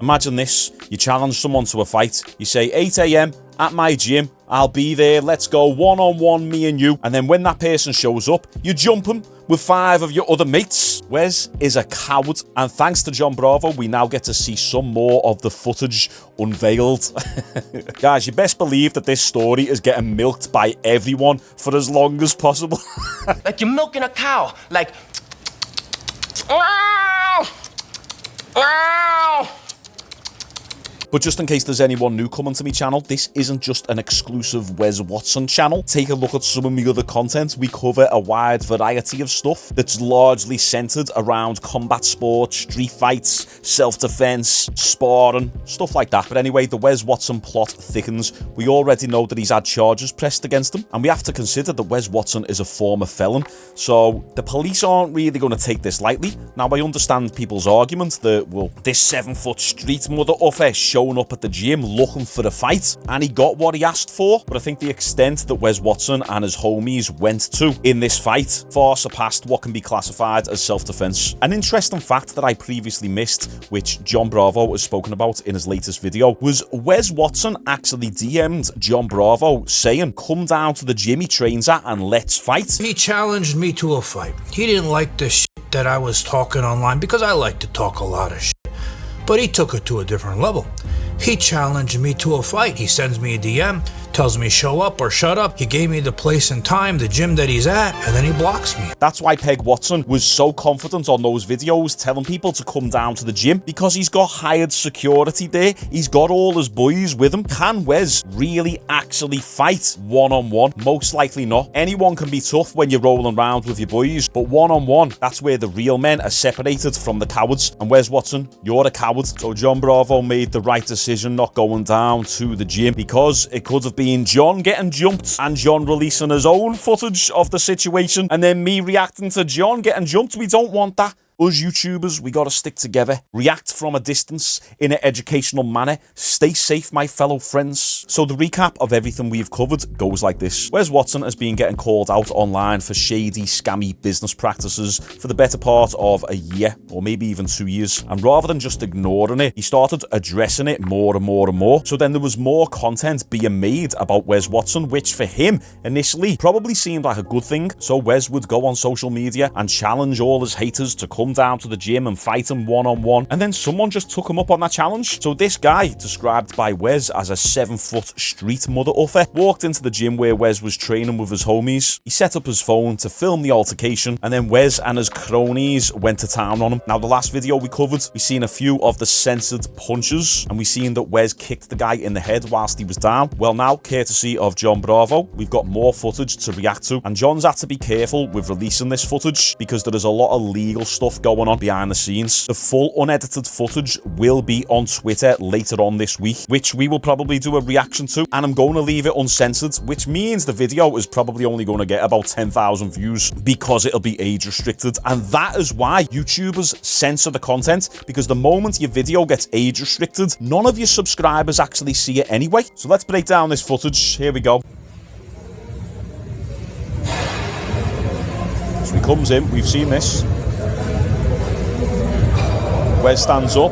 Imagine this, you challenge someone to a fight, you say 8 AM at my gym, I'll be there, let's go one-on-one, me and you, and then when that person shows up, you jump him with 5 of your other mates. Wes is a coward, and thanks to John Bravo, we now get to see some more of the footage unveiled. Guys, you best believe that this story is getting milked by everyone for as long as possible. Like you're milking a cow, like... But just in case there's anyone new coming to my channel, this isn't just an exclusive Wes Watson channel. Take a look at some of my other content. We cover a wide variety of stuff that's largely centered around combat sports, street fights, self-defense, sparring, stuff like that. But anyway, the Wes Watson plot thickens. We already know that he's had charges pressed against him, and we have to consider that Wes Watson is a former felon. So the police aren't really going to take this lightly. Now, I understand people's argument that, well, this 7-foot street mother uffer showing up at the gym looking for a fight, and he got what he asked for. But I think the extent that Wes Watson and his homies went to in this fight far surpassed what can be classified as self-defense. An interesting fact that I previously missed, which John Bravo has spoken about in his latest video, was Wes Watson actually DM'd John Bravo saying, come down to the gym he trains at and let's fight. He challenged me to a fight. He didn't like the shit that I was talking online, because I like to talk a lot of shit. But he took it to a different level. He challenged me to a fight. He sends me a DM, tells me show up or shut up. He gave me the place and time, the gym that he's at, and then he blocks me. That's why Peg Watson was so confident on those videos telling people to come down to the gym, because he's got hired security there. He's got all his boys with him. Can Wes really actually fight one-on-one? Most likely not. Anyone can be tough when you're rolling around with your boys, but one-on-one, that's where the real men are separated from the cowards. And Wes Watson, you're a coward. So John Bravo made the right decision not going down to the gym, because it could have been John getting jumped and John releasing his own footage of the situation, and then me reacting to John getting jumped. We don't want that. Us YouTubers, we gotta stick together, react from a distance in an educational manner, stay safe, my fellow friends. So the recap of everything we've covered goes like this. Wes Watson has been getting called out online for shady, scammy business practices for the better part of a year, or maybe even 2 years. And rather than just ignoring it, he started addressing it more and more and more. So then there was more content being made about Wes Watson, which for him initially probably seemed like a good thing. So Wes would go on social media and challenge all his haters to come down to the gym and fight him one-on-one, and then someone just took him up on that challenge. So this guy, described by Wes as a 7-foot street mother uffer, walked into the gym where Wes was training with his homies. He set up his phone to film the altercation, and then Wes and his cronies went to town on him. Now, the last video we covered, we seen a few of the censored punches, and we seen that Wes kicked the guy in the head whilst he was down. Well, now, courtesy of John Bravo, we've got more footage to react to, and John's had to be careful with releasing this footage because there is a lot of legal stuff going on behind the scenes. The full unedited footage will be on Twitter later on this week, which we will probably do a reaction to, and I'm going to leave it uncensored, which means the video is probably only going to get about 10,000 views because it'll be age restricted. And that is why YouTubers censor the content, because the moment your video gets age restricted, none of your subscribers actually see it anyway. So let's break down this footage. Here we go. So he comes in, we've seen this. Wes stands up.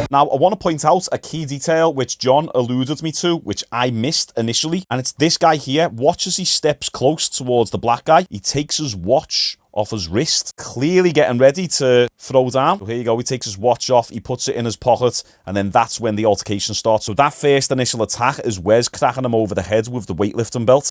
Now, I want to point out a key detail which John alluded me to, which I missed initially, and it's this guy here. Watch as he steps close towards the black guy. He takes his watch off his wrist, clearly getting ready to throw down. So here you go, he takes his watch off, he puts it in his pocket, and then that's when the altercation starts. So that first initial attack is Wes cracking him over the head with the weightlifting belt.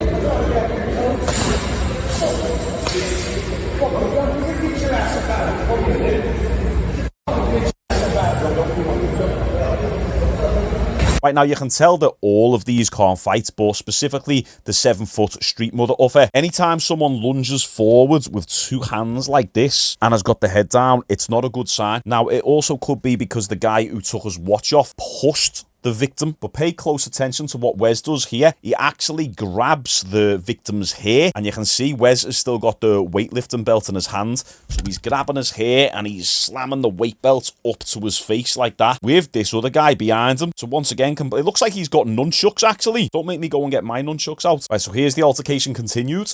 Right now, you can tell that all of these can't fight, but specifically the 7-foot street mother uffer. Anytime someone lunges forward with 2 hands like this and has got the head down, it's not a good sign. Now, it also could be because the guy who took his watch off pushed the victim. But pay close attention to what Wes does here. He actually grabs the victim's hair, and you can see Wes has still got the weightlifting belt in his hand. So he's grabbing his hair and he's slamming the weight belt up to his face like that with this other guy behind him. So once again, it looks like he's got nunchucks actually. Don't make me go and get my nunchucks out. Right, so here's the altercation continued.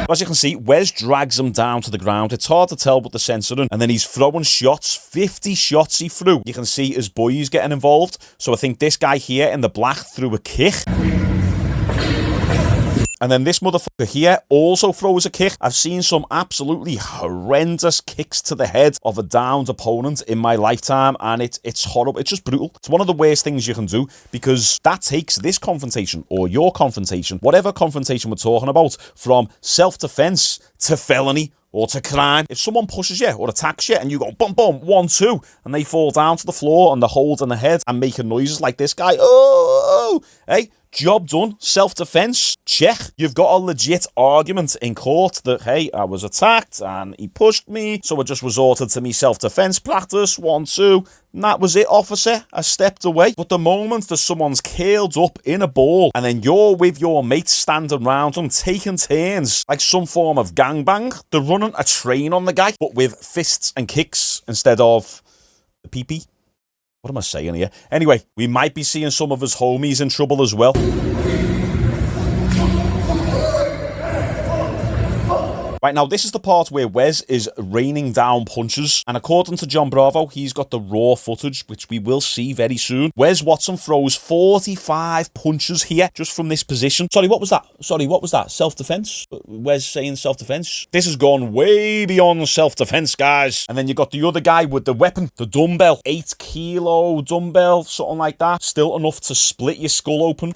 As you can see, Wes drags him down to the ground. It's hard to tell with the censoring. And then he's throwing shots. 50 shots he threw. You can see his boys getting involved. So I think this guy here in the black threw a kick. And then this motherfucker here also throws a kick. I've seen some absolutely horrendous kicks to the head of a downed opponent in my lifetime, and it's horrible. It's just brutal. It's one of the worst things you can do, because that takes this confrontation, or your confrontation, whatever confrontation we're talking about, from self-defense to felony or to crime. If someone pushes you or attacks you and you go bum bum 1 2 and they fall down to the floor and they're holding their head and making noises like this guy, oh, hey, job done. Self-defense, check. You've got a legit argument in court that, hey, I was attacked and he pushed me, so I just resorted to me self-defense practice, 1 2, and that was it, officer. I stepped away. But the moment that someone's curled up in a ball and then you're with your mates standing around them taking turns like some form of gangbang, they're running a train on the guy, but with fists and kicks instead of the pee-pee. What am I saying here? Anyway, we might be seeing some of his homies in trouble as well. Right, now this is the part where Wes is raining down punches, and according to John Bravo, he's got the raw footage, which we will see very soon. Wes Watson throws 45 punches here, just from this position. Sorry, what was that? Self-defense? Wes saying self-defense? This has gone way beyond self-defense, guys. And then you got the other guy with the weapon, the dumbbell. 8 kilo dumbbell, something like that. Still enough to split your skull open.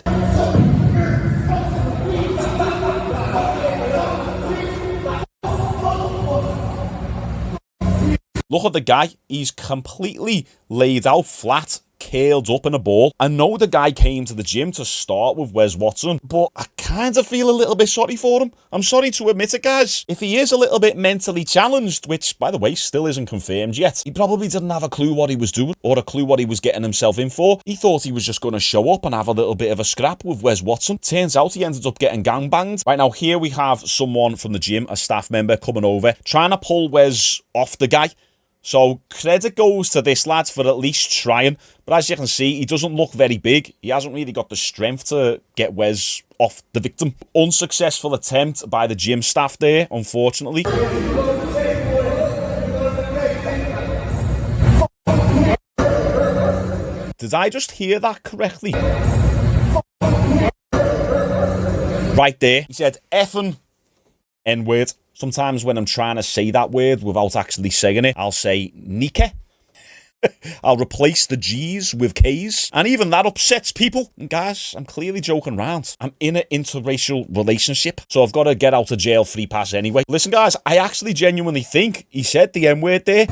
Look at the guy. He's completely laid out flat, curled up in a ball. I know the guy came to the gym to start with Wes Watson, but I kind of feel a little bit sorry for him. I'm sorry to admit it, guys. If he is a little bit mentally challenged, which, by the way, still isn't confirmed yet, he probably didn't have a clue what he was doing or a clue what he was getting himself in for. He thought he was just going to show up and have a little bit of a scrap with Wes Watson. Turns out he ended up getting gangbanged. Right, now here we have someone from the gym, a staff member, coming over, trying to pull Wes off the guy. So credit goes to this lad for at least trying. But as you can see, he doesn't look very big. He hasn't really got the strength to get Wes off the victim. Unsuccessful attempt by the gym staff there, unfortunately. Did I just hear that correctly? Right there. He said effing N-word. Sometimes when I'm trying to say that word without actually saying it, I'll say Nike. I'll replace the G's with K's. And even that upsets people. And guys, I'm clearly joking around. I'm in an interracial relationship, so I've got to get out of jail free pass anyway. Listen, guys, I actually genuinely think he said the N-word there.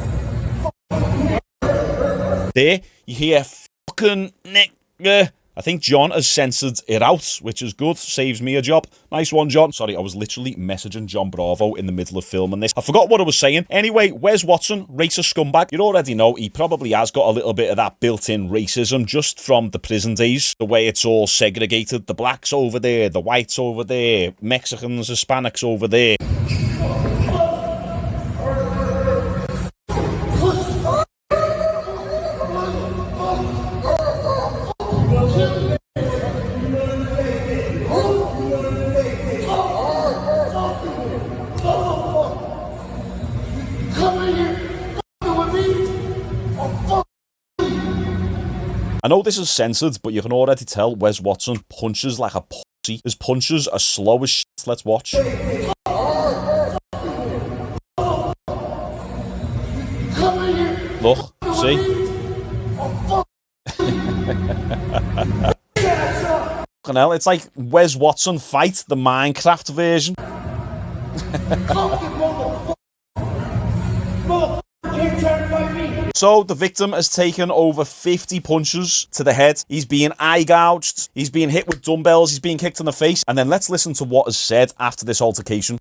There, you hear fucking nigga. I think John has censored it out, which is good. Saves me a job. Nice one, John. Sorry, I was literally messaging John Bravo in the middle of filming this. I forgot what I was saying. Anyway, Wes Watson, racist scumbag. You already know he probably has got a little bit of that built-in racism just from the prison days. The way it's all segregated. The blacks over there, the whites over there, Mexicans, Hispanics over there. I know this is censored, but you can already tell Wes Watson punches like a pussy. His punches are slow as shit. Let's watch. Look, see? Fucking hell, it's like Wes Watson Fight, the Minecraft version. So the victim has taken over 50 punches to the head. He's being eye gouged. He's being hit with dumbbells. He's being kicked in the face. And then let's listen to what is said after this altercation.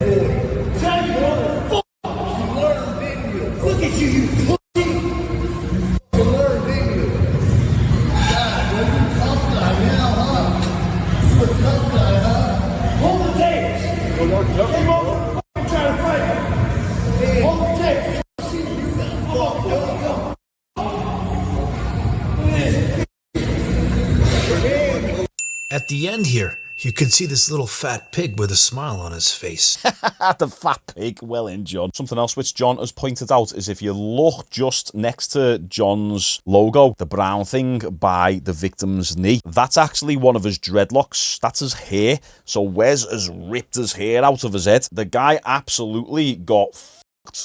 At the end here, you can see this little fat pig with a smile on his face. The fat pig. Well in, John. Something else which John has pointed out is if you look just next to John's logo, the brown thing by the victim's knee, that's actually one of his dreadlocks. That's his hair. So Wes has ripped his hair out of his head. The guy absolutely got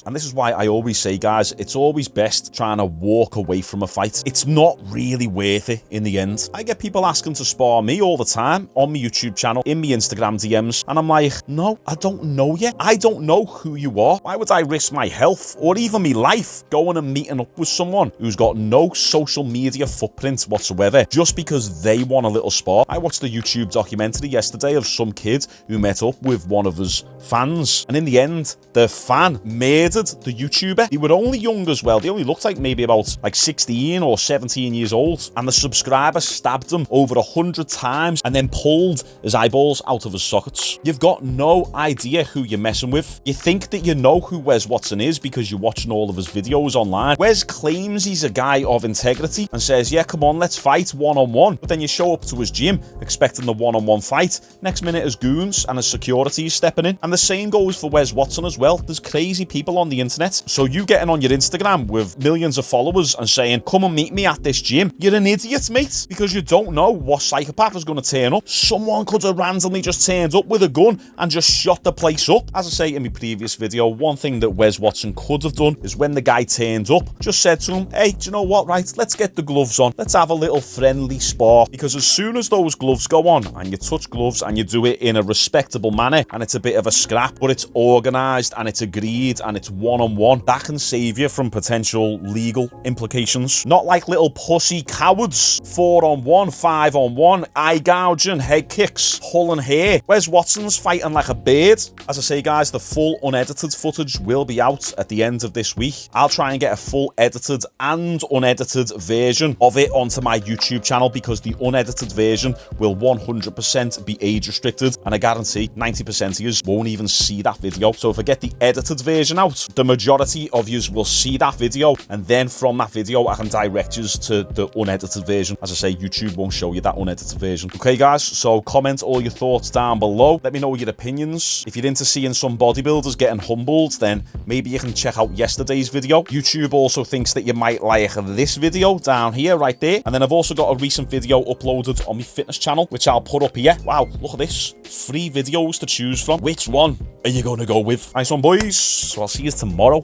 and this is why I always say, guys, it's always best trying to walk away from a fight. It's not really worth it in the end. I get people asking to spar me all the time on my YouTube channel, in my Instagram DMs, and I'm like, no, I don't know you. I don't know who you are. Why would I risk my health or even my life going and meeting up with someone who's got no social media footprint whatsoever just because they want a little spar? I watched a YouTube documentary yesterday of some kid who met up with one of his fans, and in the end, the fan murdered the YouTuber. They were only young as well. They only looked like maybe about 16 or 17 years old. And the subscriber stabbed him over 100 times and then pulled his eyeballs out of his sockets. You've got no idea who you're messing with. You think that you know who Wes Watson is because you're watching all of his videos online. Wes claims he's a guy of integrity and says, yeah, come on, let's fight one-on-one. But then you show up to his gym expecting the one-on-one fight. Next minute, his goons and his security is stepping in. And the same goes for Wes Watson as well. There's crazy people on the internet. So you getting on your Instagram with millions of followers and saying, come and meet me at this gym, you're an idiot, mate, because you don't know what psychopath is going to turn up. Someone could have randomly just turned up with a gun and just shot the place up. As I say in my previous video, one thing that Wes Watson could have done is when the guy turned up, just said to him, hey, do you know what, right, let's get the gloves on. Let's have a little friendly spar. Because as soon as those gloves go on and you touch gloves and you do it in a respectable manner and it's a bit of a scrap, but it's organised and it's agreed and it's one-on-one, that can save you from potential legal implications. Not like little pussy cowards, 4-on-1, 5-on-1, eye gouging, head kicks, pulling hair. Wes Watson's fighting like a bird. As I say, guys, the full unedited footage will be out at the end of this week. I'll try and get a full edited and unedited version of it onto my YouTube channel because the unedited version will 100% be age restricted, and I guarantee 90% of you won't even see that video. So if I get the edited version out, the majority of you will see that video, and then from that video I can direct you to the unedited version. As I say, YouTube won't show you that unedited version. Okay, guys, so comment all your thoughts down below. Let me know your opinions. If you're into seeing some bodybuilders getting humbled, then maybe you can check out yesterday's video. YouTube also thinks that you might like this video down here, right there. And then I've also got a recent video uploaded on my fitness channel, which I'll put up here. Wow, look at this. 3 videos to choose from. Which one are you going to go with? Nice one, boys. So I'll see you tomorrow.